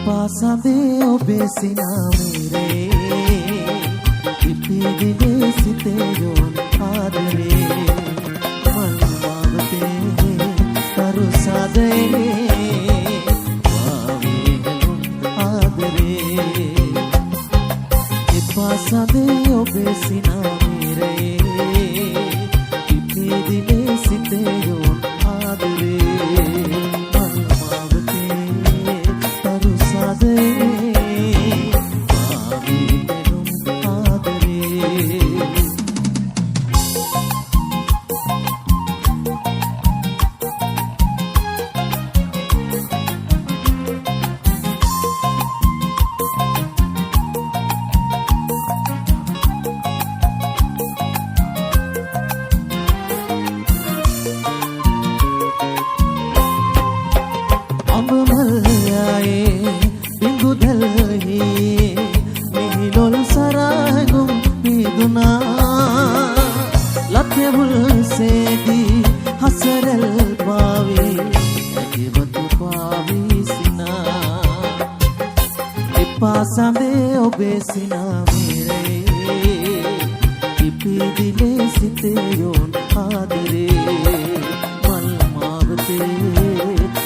පාසඳේ ඔබේ සිනාමීරේ ඉපිදිලේ සිතේ යොන් ආදරේ මල් මාවතේ තරු සදේ වාවේගලුම් ආදරේ පාසඳේ ඔබේ සිනාමීරේ ඉපිදිලේ සිතේ යොන් ආදරේ පාසඳේ ඔබේ සිනාමීරේ ඉපිදිලේ සිතේ යොන් ආදරේ මල් මාවතේ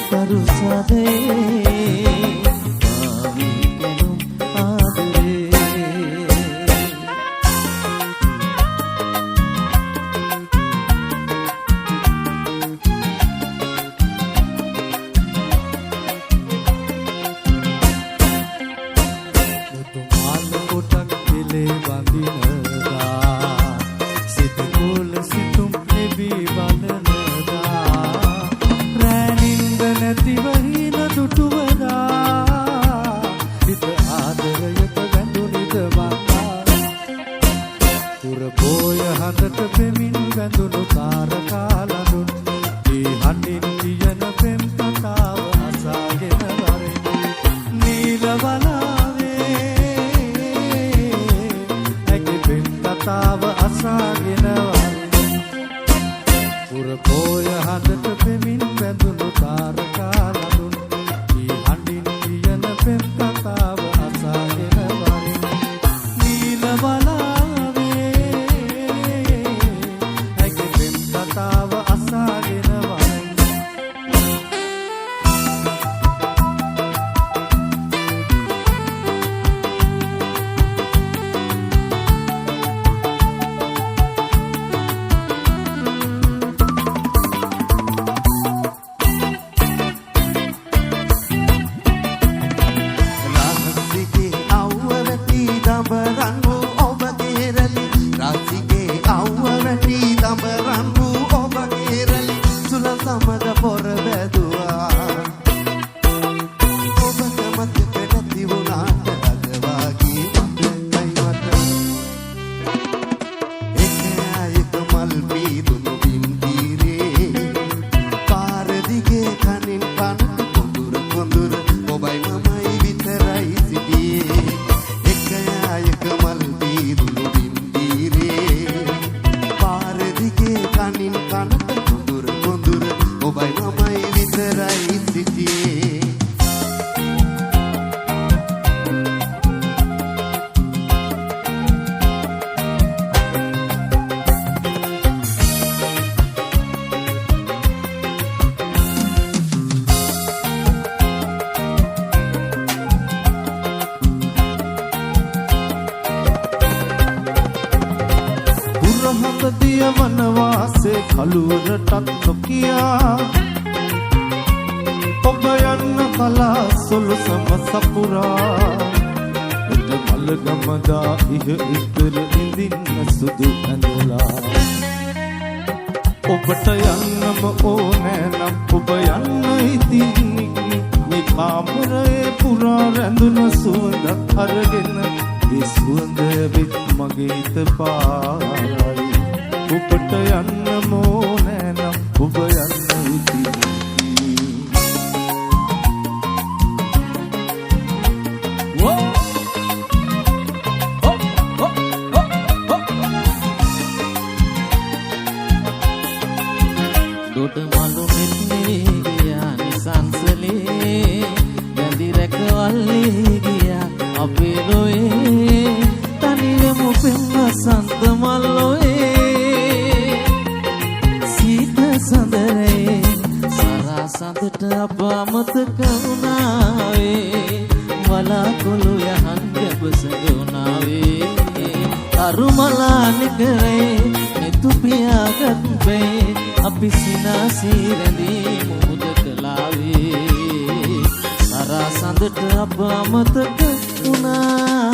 තරු සදේ වාවේගලුම් ආදරේ වනවාසේ කලුවරටත් නොකියා ඔබ යන්න කලා සොළු සම සපුරා එත මල්ගමදා ඉහ ඉතර ඉඳින්න සුදු ඇඳලා ඔබට යන්නම ඕනෑ නම් ඔබ යන්න ඉතින් මේ පාමරයේ පුරා රැඳුන සුවඳක් අරගෙන ඒ සුවඳ විත් මගේ හිත පාරයි ඔබට යන්න ඕනෑ නම් ඔබ යන්න ඉතින් දොඩ මලු මෙන්නේ ගියානි සංසලේ වැඳි රැකවා වල්ලි ගියා අපේ ලොවේ තනියම පෙන්න සඳ මල්ලොවේ සීත සඳරේ සරා සඳට අප අමතක වුණාවේ වලාකුළු යහන් ගැබසගුණාවේ අරුමලා නිකරේ මෙතු පියාගත් බේ අපි සිනාසී රැඳී මුහුද කලාවේ සරා සඳට අප අමතක වුණාවේ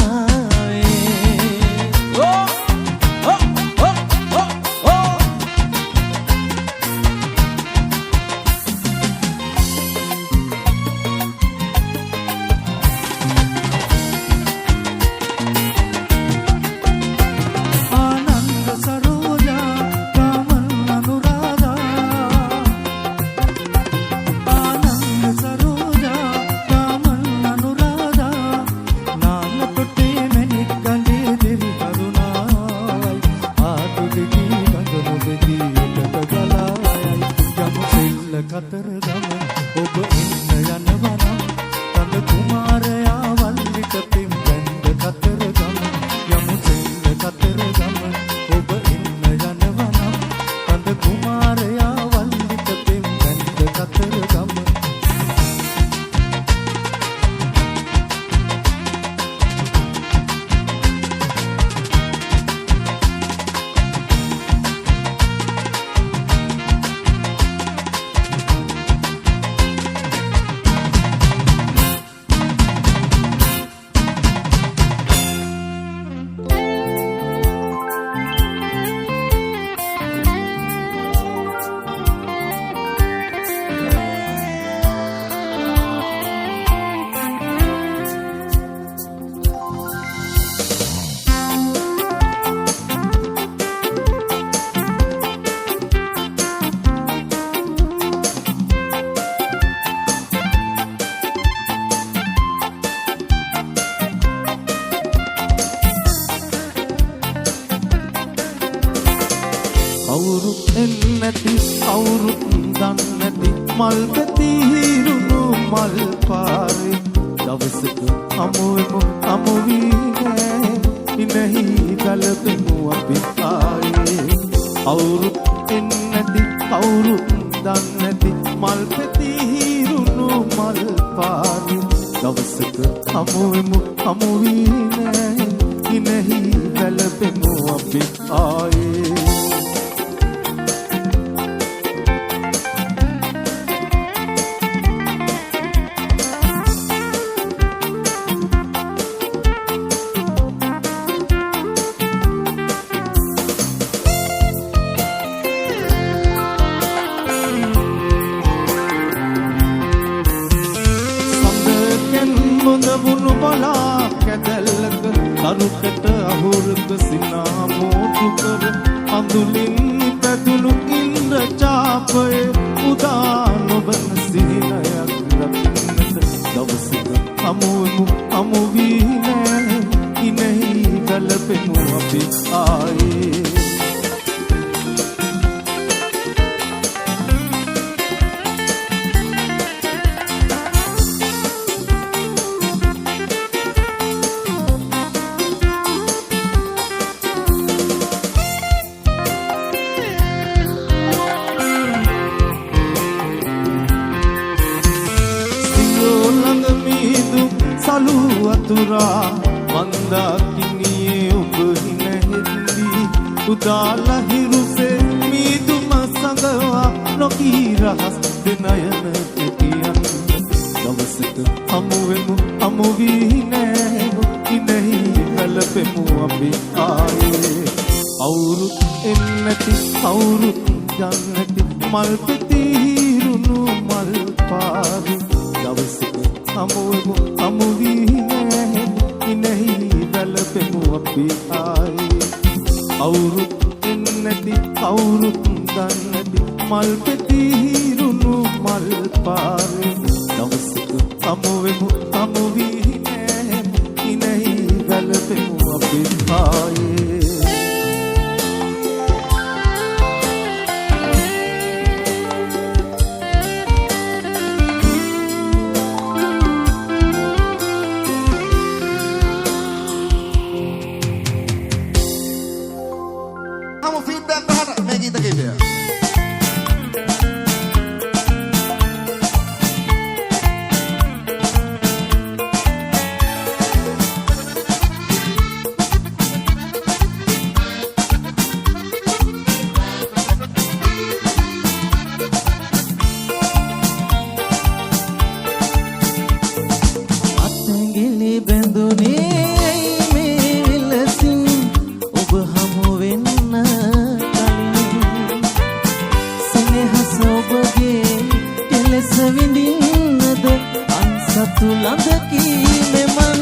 සතු ළඟකි මෙමන්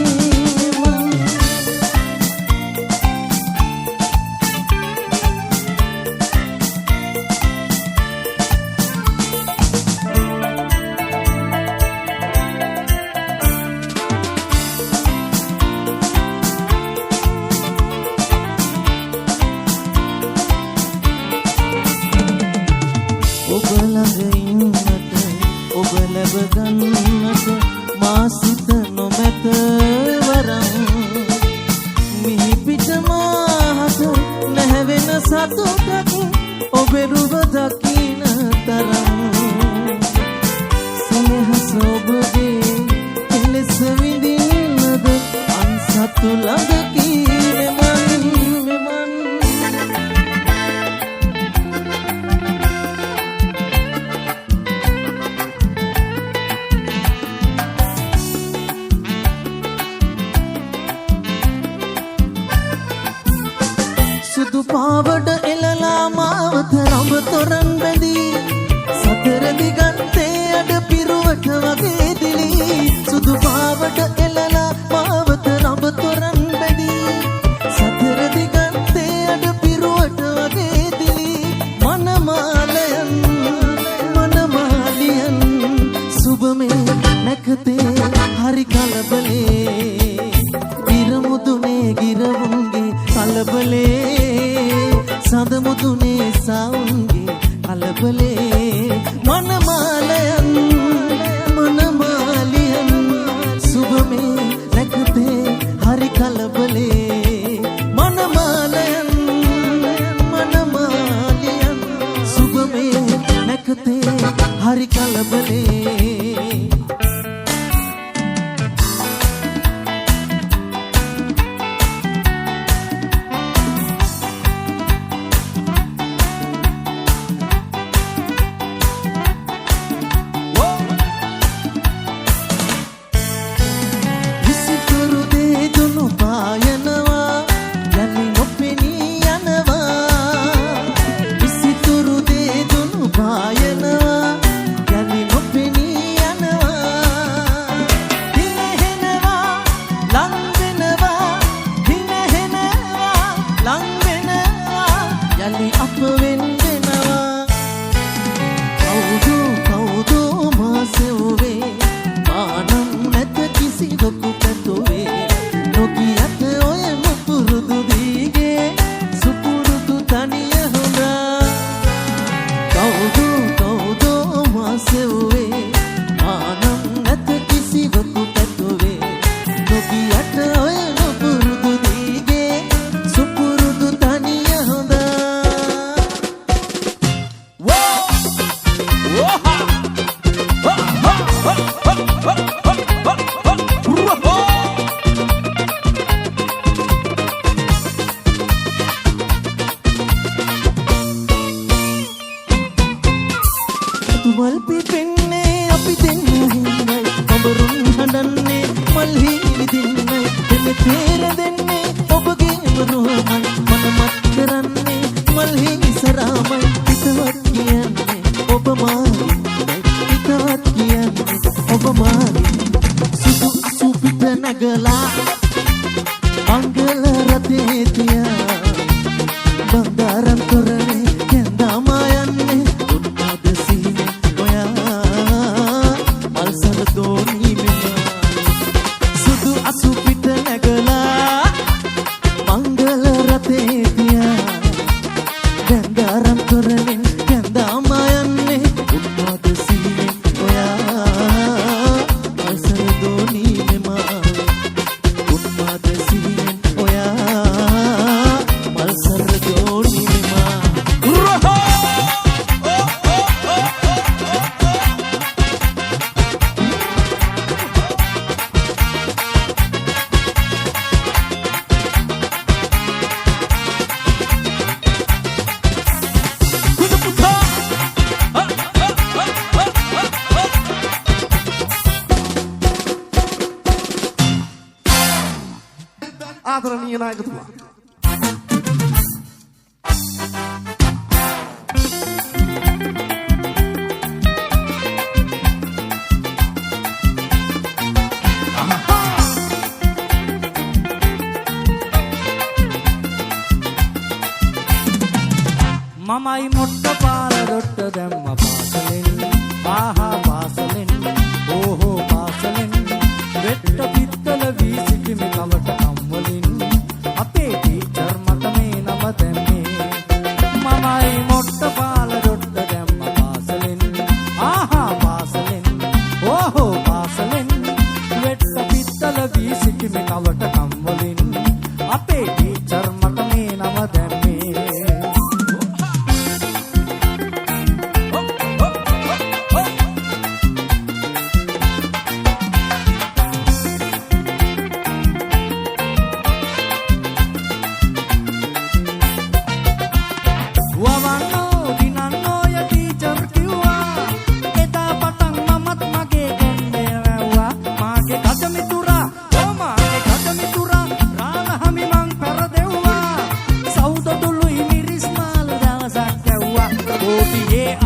ඔබ ළඟ ඉන්නට ඔබ ලැබ ගන්නට මා සිත නොමැත වරම් මිහි පිට මාහට නැහැවෙන සතුටක් ඔබේ රුව දකින තරම් සෙනෙහස ඔබගේ කෙලෙස විඳින්නද අන් සතු ළඟකි මෙමන් සුදු පාවඩ එලලා මාවත රඹ තොරන් බැඳී සතර දිගන්තේ අඩ පිරුවට වගේ දිලී සුදු පාවඩ එලලා මාවත රඹ තොරන් බැඳී සතර දිගන්තේ අඩ පිරුවට වගේ දිලී මනමාලියන් සුබමේ නැකතේ හරි කලබලේ ගිරමුදුනේ ගිරවුන්ගේ කලබලේ සඳමුදුනේ සවුන්ගේ කලබලේ මනමාලියන් සුබමේ නැකතේ හරි කලබලේ මනමාලියන් සුබමේ නැකතේ හරි කලබලේ ආදරණීය නායකතුමා. මමයි මොට්ට පාල රොට්ට දැම්ම පාසලෙන් ආහා පාසලෙන් ඕහෝ පාසලෙන් වෙට්ට පිත්තල වී සිටිමි කවට කම්වලින් අපේ ටීචර් මට මේ නම දැම්මේ මමයි මොට්ට පාල රොට්ට දැම්ම පාසලෙන් ආහා පාසලෙන් ඕහෝ පාසලෙන් වෙට්ට පිත්තල වී සිටිමි කවට කම්වලින් අපේ ටීචර් මට මේ නම දැම්මේ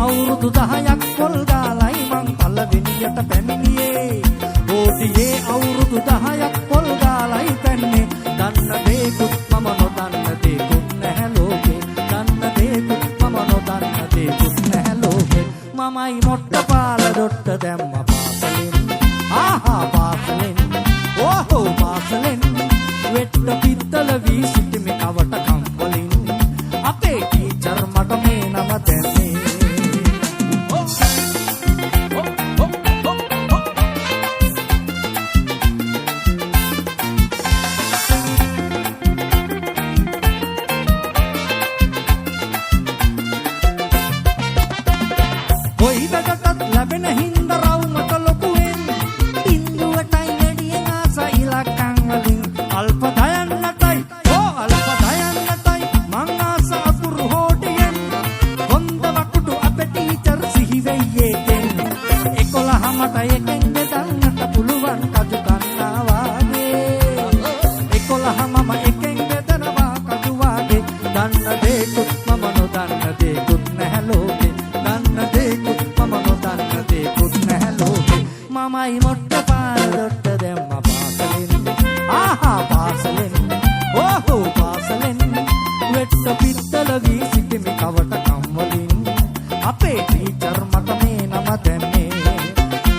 අවුරුදු 10ක් පොල් ගාලයි මං පළවෙනියට පැමිණියේ ඕටියේ අවුරුදු 10ක් පොල් ගාලයි පැන්නේ දන්න දේකුත් මම නොදන්න දේකුත් නැහැ ලෝකේ දන්න දේකුත් මම නොදන්න දේකුත් නැහැ ලෝකේ මමයි මොට්ට පාල රොට්ට දැම්ම පාසලෙන් ආහා පාසලෙන් ඕහෝ පාසලෙන් වෙට්ට පිත්තල වී සිටිමි කවට කම්වලින් අපේ ටීචර් මට මේ නම දැම්මේ ලැබෙන හින්ද රවුමට ලොකුවෙන් ඉන්දුවටයි වැඩියෙන් ආස ඉලක්කම් වලින් අල්ප දයන්නටයි අල්ප දයන්නටයි මං ආස අකුරු හෝටියෙන් හොඳ වකුඩු අපේ ටීචර් සිහි වෙయ్యేකෙන් 11මට එකෙන් බෙදන්නට පුළුවන් කජු ගන්නා වාගේ 11මම එකෙන් බෙදනවා කජු වාගේ දන්න දේකුත් මම නොදන්න දේකුත් නැහැ ලෝකේ දන්න දේකුත් මමයි මොට්ට පාල රොට්ට දැම්ම පාසලෙන් ආහා පාසලෙන් ඕහෝ පාසලෙන් වෙට්ට පිත්තල වී සිටිමි කවට කම්වලින් අපේ ටීචර් මට මේ නම දැම්මේ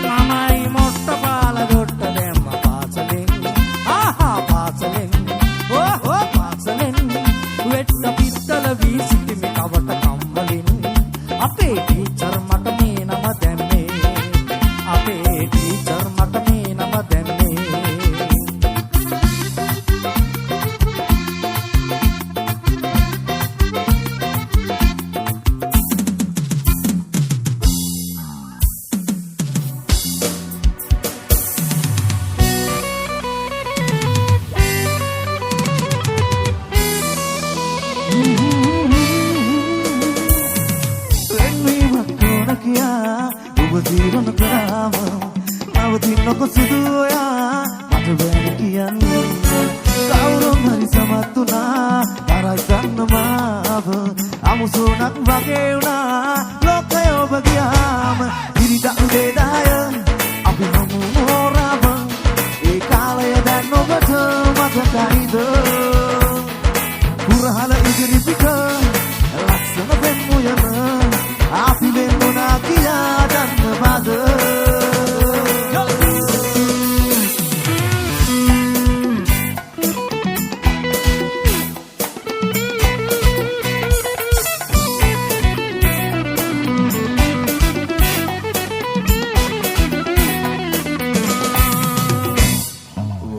මමයි මොට්ට පාල රොට්ට දැම්ම පාසලෙන් ආහා පාසලෙන් ඕහෝ පාසලෙන් වෙට්ට පිත්තල වී සිටිමි කවට කම්වලින් අපේ ටීචර් මට මේ නම දැම්මේ අපේ ටීචර් මට මේ නම දැම්මේ ජීවන කරාම නවතින්නක සිදුවයා මට බැරි කියන්නේ කවුරුන් හරි සමත් වුණා කරයි ගන්න මාව අමුසුණක් වගේ වුණා ලෝකය ඔබ ගියාම ඉරිදා උදේ 10 අපි හමු හොරාම ඒ කාලය දැන් ඔබට මතකයිද කුරහල ඉදිරි පිට ලස්සන පෙම්මුයම අපි වෙන්නුනා කියා දන්නවද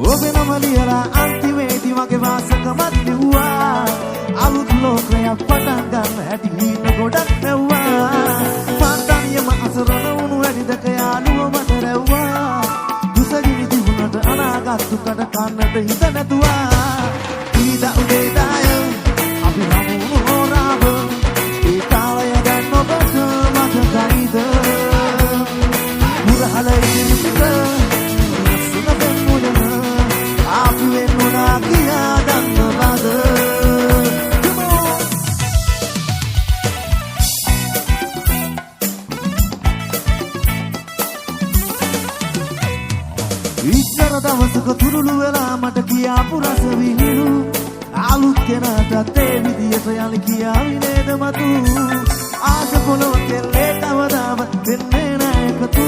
ඔබේ නම ලියලා අන්තිමේදී මගේ වාසකමත් ලිව්වා අලුත් ලෝකයක් පටන් ගන්න හැටි හින ගොඩක් නැව්වා පාන්දනියම අසරණ වුණු වැඩිදක යාළුව මට රැව්වා දුසගිනි දිහුනට අනාගත්තු කඩ කන්නට හිත නැතුවා ඉරිදා උදේ 10 අපි හමු හොරාව ඒ කාලය දැන් ඔබට මතකයිද මුරහල ඉදිරි පිට ලස්සන පෙම්මුයම අපි වෙන්නුනා කියා දන්නවද ඉස්සර දවසක තුරුළු වෙලා මට කියාපු රස විහිළු අලුත් කෙනාට ඒ විදියට යලි කියාවි නේද මතු ආස පොළව කෙල්ලේ කවදාම වෙන්නේ නැහැ එකතු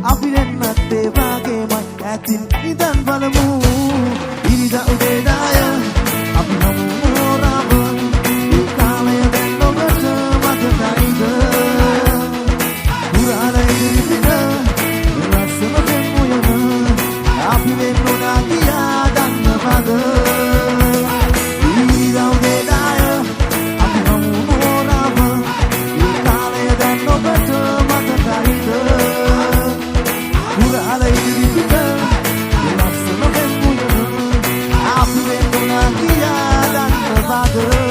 අපි දෙන්නත් ඒ වාගේමයි ඇතින් ඉඳන් බලමු ඉරිදා උදේ දාය අපි හමු හොරාම ඒ කාලය දැන් ඔබට මතකයිද පුරාණ ඉදිරිපිට රසම දෙමු යන අපි වෙන්නුනා කියා දන්නවද ඉරිදා උදේ දාය අපි හමු හොරාම ඒ කාලය දැන් ඔබට මතකයිද පුරාණ ඉදිරිපිට රසම දෙමු යන අපි වෙන්නුනා කියා දන්නවද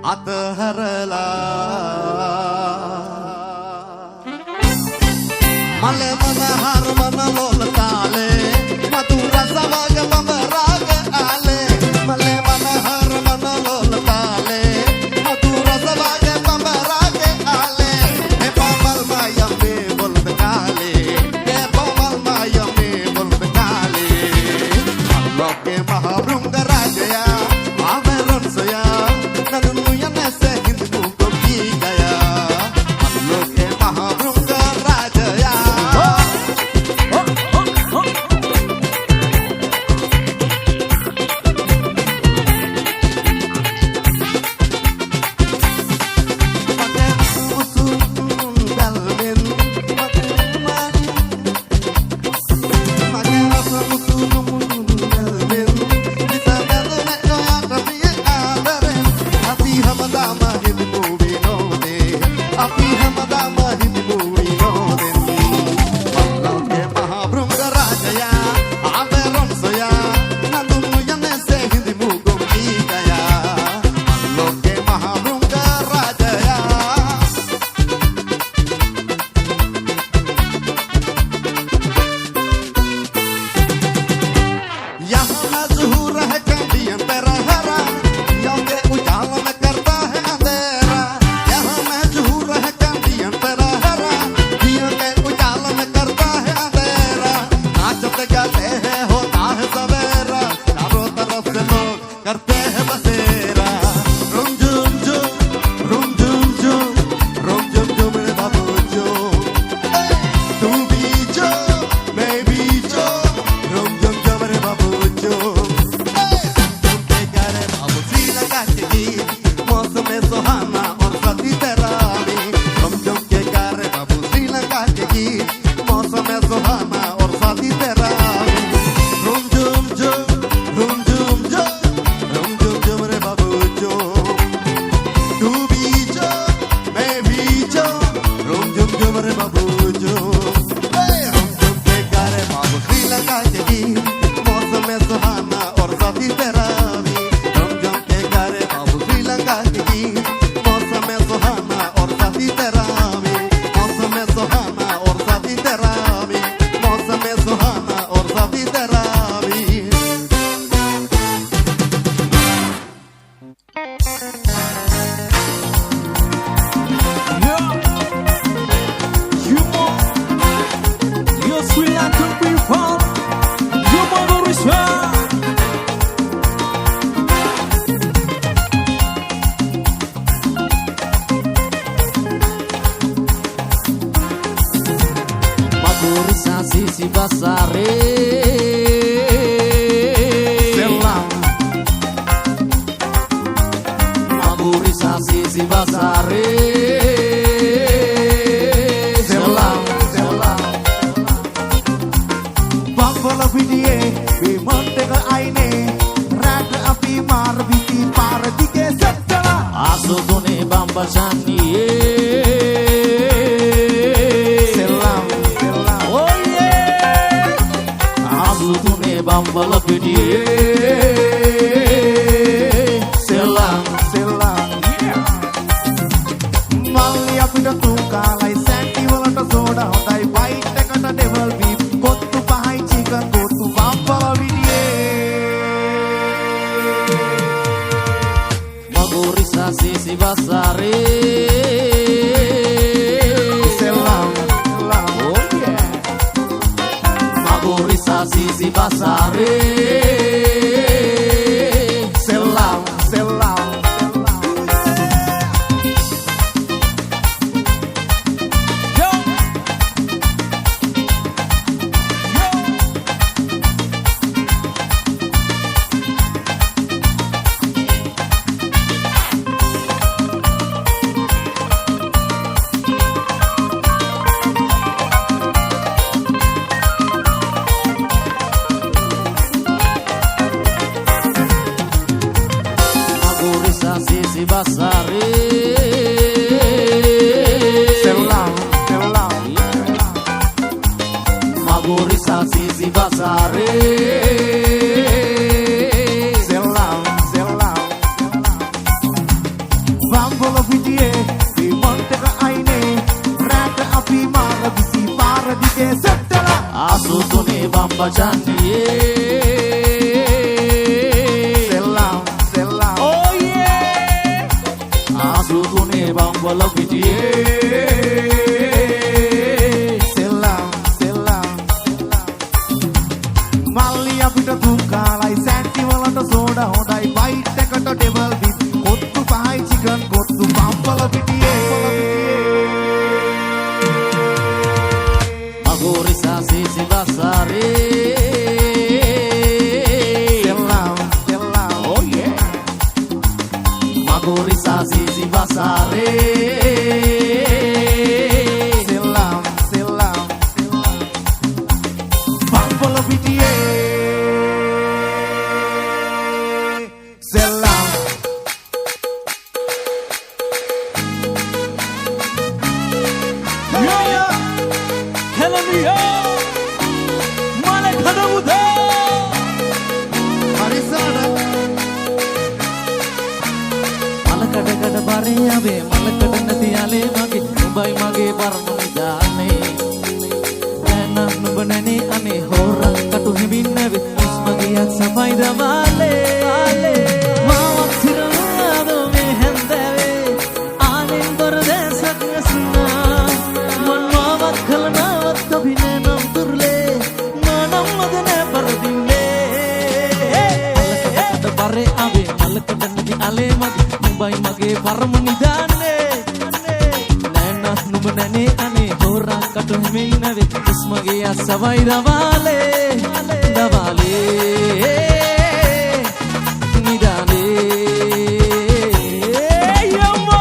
අතහැරලා basare Selam Magurisa sisi basare Selam Bambala pidiye Bimanteka aine Rata api mar biti par dike settala Asutune bamba chaniye Selam Oh yeah Asutune bambala pidiye Selam Malli apita tukalai santi walata soda hondai white ekata devil beef kottu pahai chicken kottu bambala pidiye Magurisa sisi basare Selam Oh yeah Magurisa sisi basare Selam Magurisa sisi basare Selam Magurisa sisi basare Selam Bambala pidiye Bimanteka aine Rata api mar biti par dike settala Asutune bamba chaniye Selam Oh yeah Asutune bamba pidiye Selam Malli apita tukalai santi walata soda hondai white ekata devil beef kottu pahai chicken kottu bambala pidiye Magurisa sisi basare Selam Oh yeah Magurisa sisi basare Selam Bambala pidiye Selam Hello Mane khadamuda Harisana මලකඩ බරේ ආවේ මලකඩ නැති යාලේ මගේ උඹයි මගේ පරම නිදානේ දැන් නුඹ නැනේ අනේ හොරක් කටු හිමින් නැවේ ඉස්මගියක් සමයි දමාලේ මාවක් සිරාදෝ මේ හැන්දෑවේ ආනෙන් බර දැසක් නැසුනා මන් මාවක් කලනාවත් අභිනේ නම් තුර්ලේ මානම් මදනේ පරදින්නේ මලකඩ බරේ ආවේ මලකඩ නැති යාලේ මගේ උඹයි මගේ පරම නිදානේ නෑන නුඹ නැනේ අනේ හොරක් කටු හිමින් නැවේ ඉස්මගේ අසවයි දවාලේ නිදානේ යම්මෝ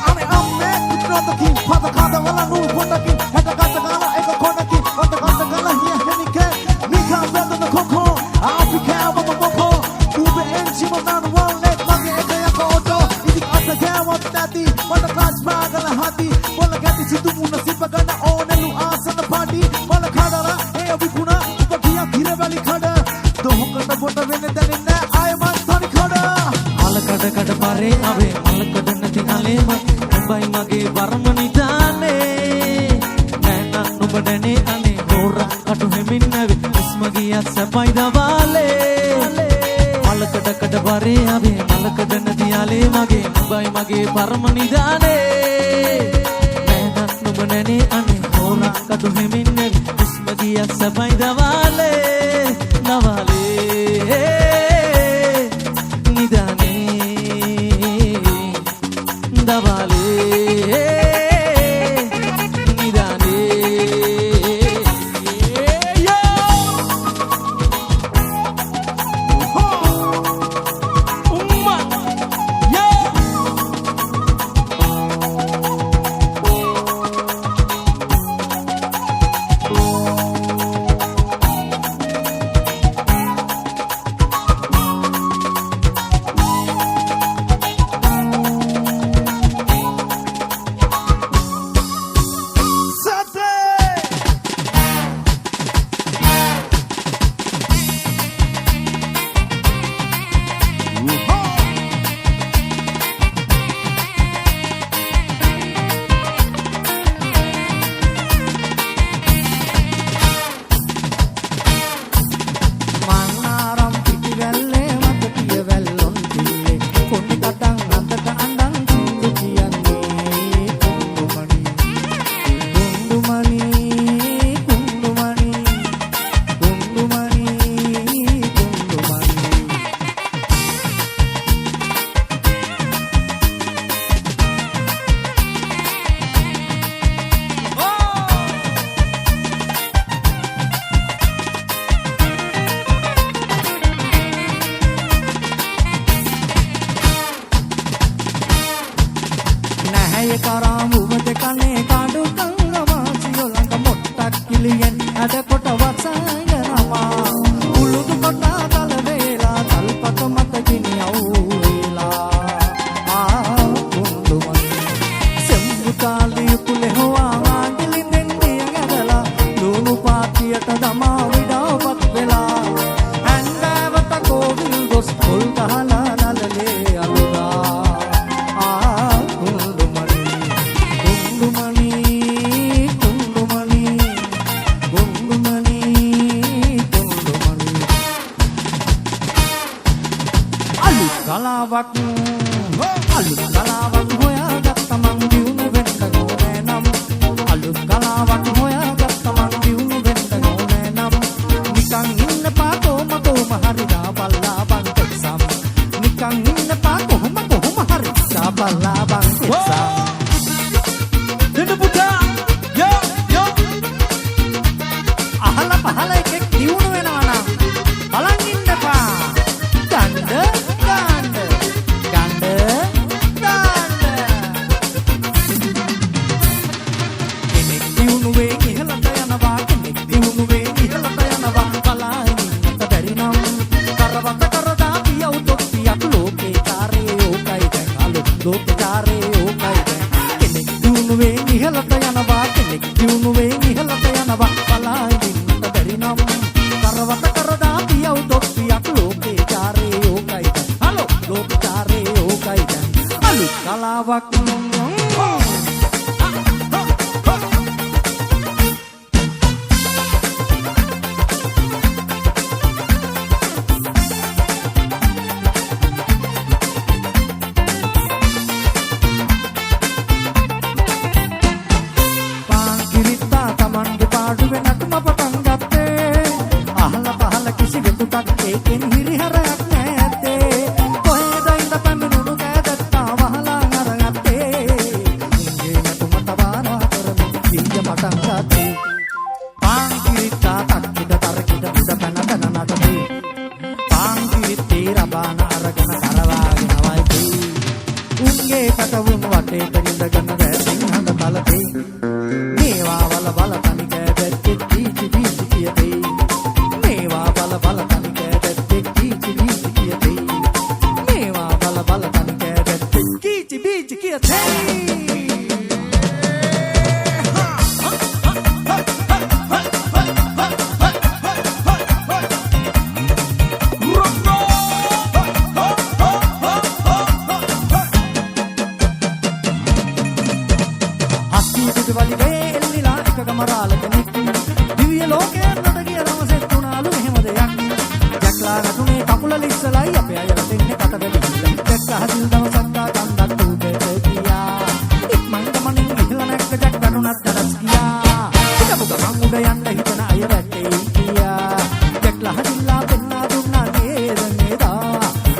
Ane amme Kutratakin Patakata wala nul potakin Hatakata gala eka konakin Patakata gala hiya henike Mika veda na koko Afrika mama moko Ube enchi manana wallet Mage eka yaka oto Idik asa gawat nati Mata kach pagala hati Wala gati situ muna sipagana Onelu asa na party Wala khadara Eya vikuna Ubagiya ghire vali khada Dohokata bota vene danina Ayaman thani khada මලකඩ පරේ ආවේ මලකඩ නැති යාලේ මගේ උඹයි මගේ පරම නිදානේ නෑන නුඹ නැනේ අනේ හොරක් කටු හිමින් නැවේ ඉස්මගියක් සපයි දවාලේ මලකඩ පරේ ආවේ මලකඩ නැති යාලේ මගේ උඹයි මගේ පරම නිදානේ නෑන නුඹ නැනේ අනේ හොරක් කටු හිමින් නැවේ ඉස්මගියක් සපයි දවාලේ ඇය කරා මුවද කනේ කාඩු කංග වාසියෝ ළඟ මොට්ටක් කිලියෙන් අද කොට වසයනවා උළුදු කොට කල වේලා තල්පත මත ගිනි අවු වේලා කුණ්ඩුමනි සෙම්බු කාලිය කුලේ හොවා වාගලි දෙන්නිය ගැදලා ලුණු පාටියට දමා විඩාවත් වෙලා ඇන්දවත කෝවිල් ගොස් පොල් ගහලා නලලේ අලුදා කුණ්ඩුමනි කුණ්ඩුමනි කුණ්ඩුමනි කුණ්ඩුමනි කුණ්ඩුමනි අලුත් කලාවක් හොයාගත්ත මං දියුණු වෙන්න ඕනේ නම් අලුත් කලාවක් හොයාගත්ත මං දියුණු වෙන්න ඕනේ නම් නිකන් ඉන්න පා කොහොම හරි දාපල්ලා බං එක්සම් නිකන් ඉන්න පා කොහොම හරි දාපල්ලා බං එක්සම් දෙන්න පුතා යෝ අහල පහල එකෙක් දියුණු වෙනවා නම් බලන් ඉන්නපා ගණ්ඩ කෙනෙක් දියුණුවේ ඉහළට යනවා කෙනෙක් දියුණුවේ ඉහළට යනවා බලායින්නට බැරි නම් කරවත කරදා පියව් තොප්පියක් ලෝකේ චාරේ ඕකයි දැන් අලුත් ලෝකේ චාරේ ඕකයි දැන් කෙනෙක් දියුණුවේ ඉහළට යනවා කෙනෙක් දියුණුවේ ඉහළට යනවා බලායින්නට බැරි නම් කරවත කරදා පියව් තොප්පියක් ලෝකේ චාරේ ඕකයි දැන් හලෝ ලෝකේ චාරේ ඕකයි දැන් අලුත් කලාවක් පාන්කිරිත්තා තමන්ගේ පාඩුවේ නටුම පටන් ගත්තේ අහල පහල කිසිවෙකුටත් ඒකෙන් හිරිහරයක් නැත්තේ කොහෙද ඉඳ පැමිණුණු කෑදත්තා වහලා අරගත්තේ උන්ගේ නටුම තබාරා කරමින් කිය පටන් ගත්තේ පාන්කිරිත්තා තක්කිට තරකිට උඩ පැන නටතේ පාන්කිරිත්තේ රබාන අරගෙන කරවාගෙන වයිතේ උන්ගේ කටවුන් වටේට නිඳගෙන රැසින් හඳ තලතේ මේවා බල තනි කෑදැත්තේ කීචි බීචි කියතේ මේවා බල තනි කෑදැත්තේ කීචි බීචි කියතේ මේවා බල තනි කෑදැත්තේ කීචි බීචි කියතේ වලිගේ එල්ලිලා එක ගමරාල කෙනෙක් දිව්‍ය ලෝකයට ගිය දවසෙත් තුනාලු එහෙම දෙයක් ජැක්ලා නටුනේ කකුල ලිස්සලයි අපේ අය දෙන්නේ කට වෙලිලා ජැක් හදිල් දවසක් ආ කන්දක් උඩට ගියා ඉක්මන් ගමනින් ඉහළ නැක්ක ජැක් නටුනත් දරස් ගියා පිටමුග මං උඩ යන්න හිතන අය රැටේ ගියා ජැක්ලා හදිල්ලා පෙන්නා දුන්නා නේද නේදා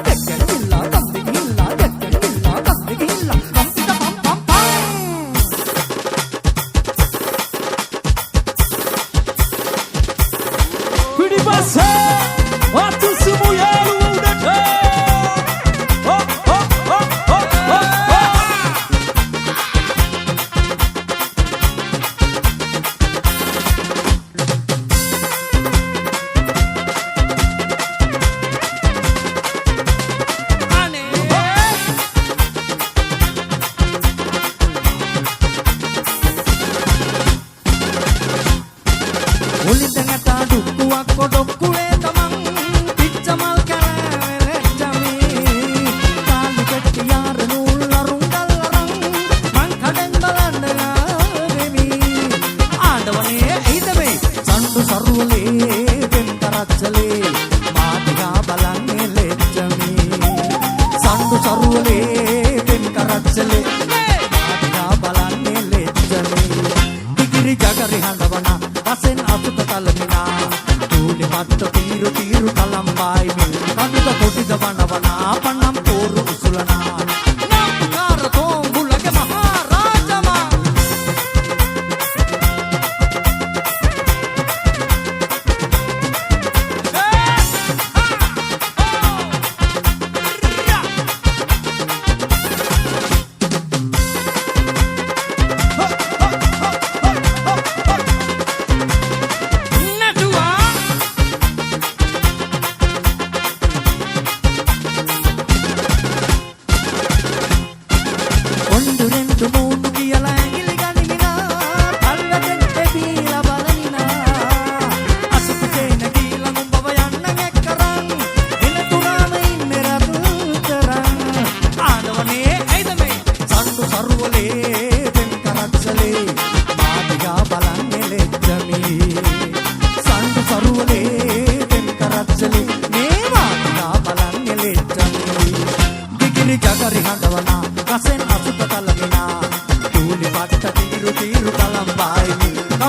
ජැක් ගිල්ලා කම්බි ගිල්ලා ජැක් ගිල්ලා කම්බි ගිල්ලා කම්පිට පම් පම් පම් Watu simu yenu udete උලිතඟට ඩුක්කුවක් කොඩොක්කුවේ තමන් පිච්චමල් කරවෙච්චමි කාලි කෙට්ටි යාර නූල් අරුන් ගල්ලරන් මං කඩෙන් බලන්න ගාවෙමි ආඩවනේ ඇයිද මේ සම්ඩු සරුවලේ දෙන් කරච්චලේ මාදිහා බලන්නේ ලෙච්චමි සම්ඩු සරුවලේ දෙන් කරච්චලේ මාදිහා බලන්නේ ලෙච්චමි දිගිරි ජගරි හඬවනා රසෙන් අතුත තලමිනා තූලි මත්ත තීරු තීරු කලම්බායි මිල් කඳුක කොටිද වනවනා පන්නම් පෝරු උසුලනා නාකාර තෝඹුලගේ මහා රාජමා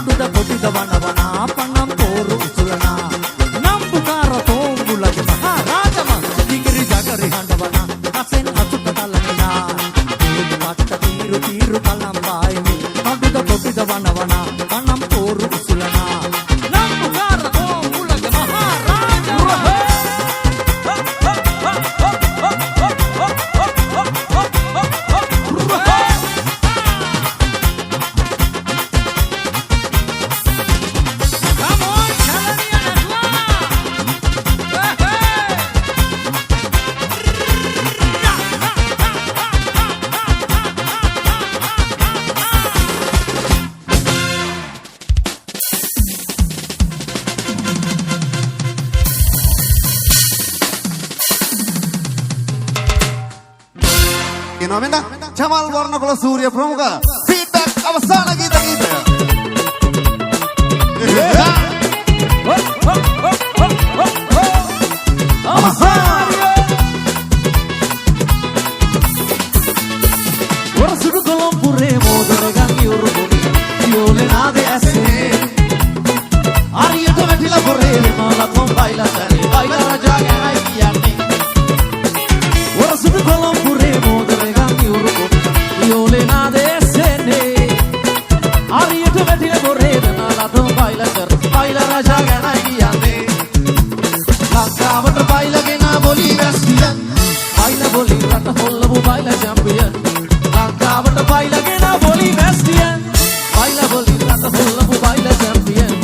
කඩුද කොටිද වනවනා පනම් පෝරු උසුලනා නම්බුකාර තෝඹුලගේ මහා රාජම දිගිරි ජගරි හඬවනා අසෙන් අසුත තලමිනා කට්ට තීරු තීරු කලම් බායමි කඩුද කොටිද වනවනා පනම් පෝරු උසුලනා නම්බුකාර තෝඹුලගේ මහා රාජම Jamal Warnakuala Surya Pramuka feedback අවසාන ගීතය වරසුදු කොළඹුරේ මෝදර ගඟ යුරුගුනි යෝලේ නාදේ ඇසේ ආරියට වැටිලා පොරේ වෙනවලා කොම්බයිලා සරේ බයිලා රජා ගැනයි කියන්නේ වරසුදු කොළඹුරේ මෝදර ගඟ යුරුගුනි යෝලේ නාදේ ඇසේ ආරියට වැටිලා පොරේ වෙනවලා කොම්බයිලා සරේ බයිලා රජා ගැනයි කියන්නේ ලංකාවට බයිලා ගෙන බොලි වැස්සියන් බයිලා බොලි රට හොල්ලපු බයිලා චැම්පියන් ලංකාවට බයිලා ගෙන බොලි වැස්සියන් බයිලා බොලි රට හොල්ලපු බයිලා චැම්පියන්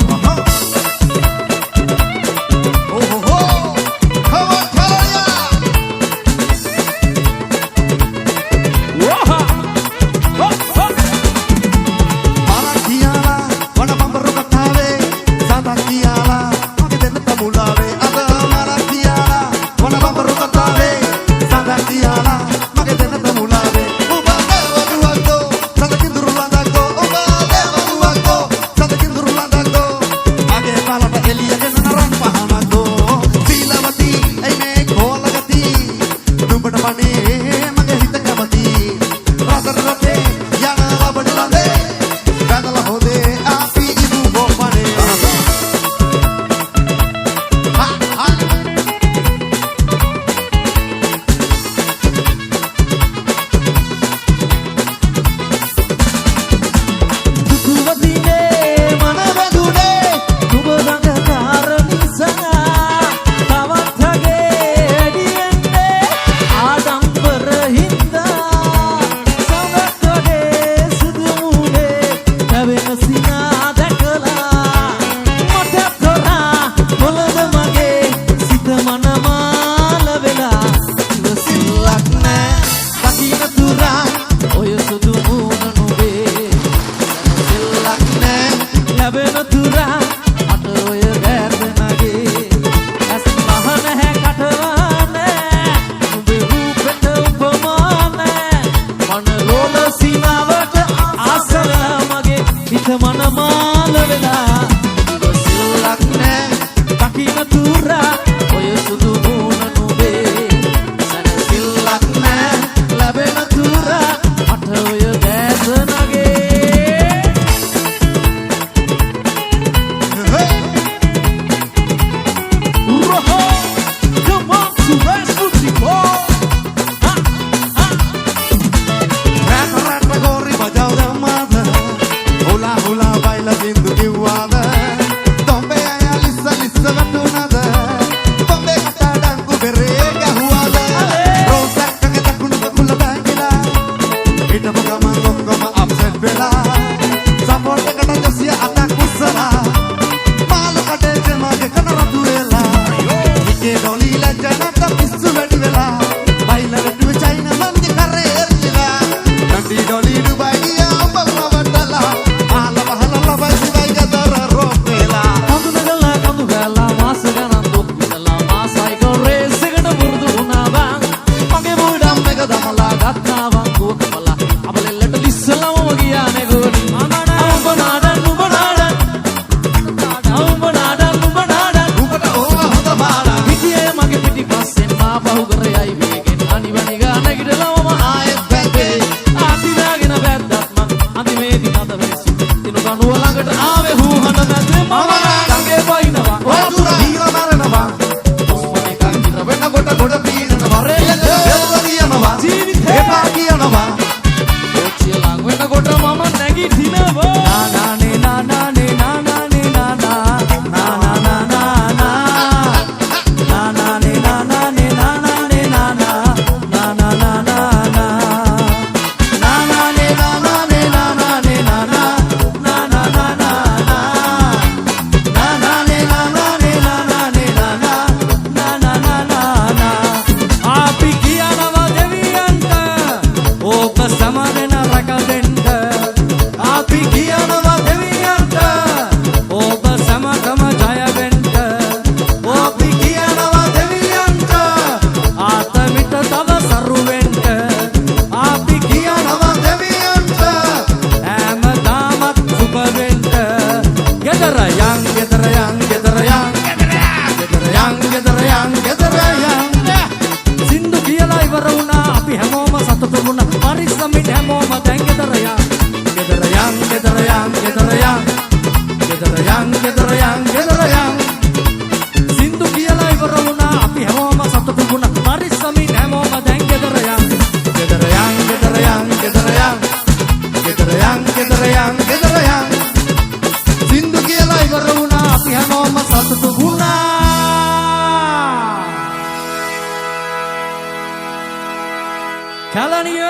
කැලණිය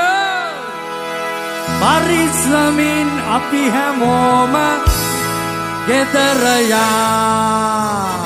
පරිස්සමින් අපි හැමෝම ගෙදර යා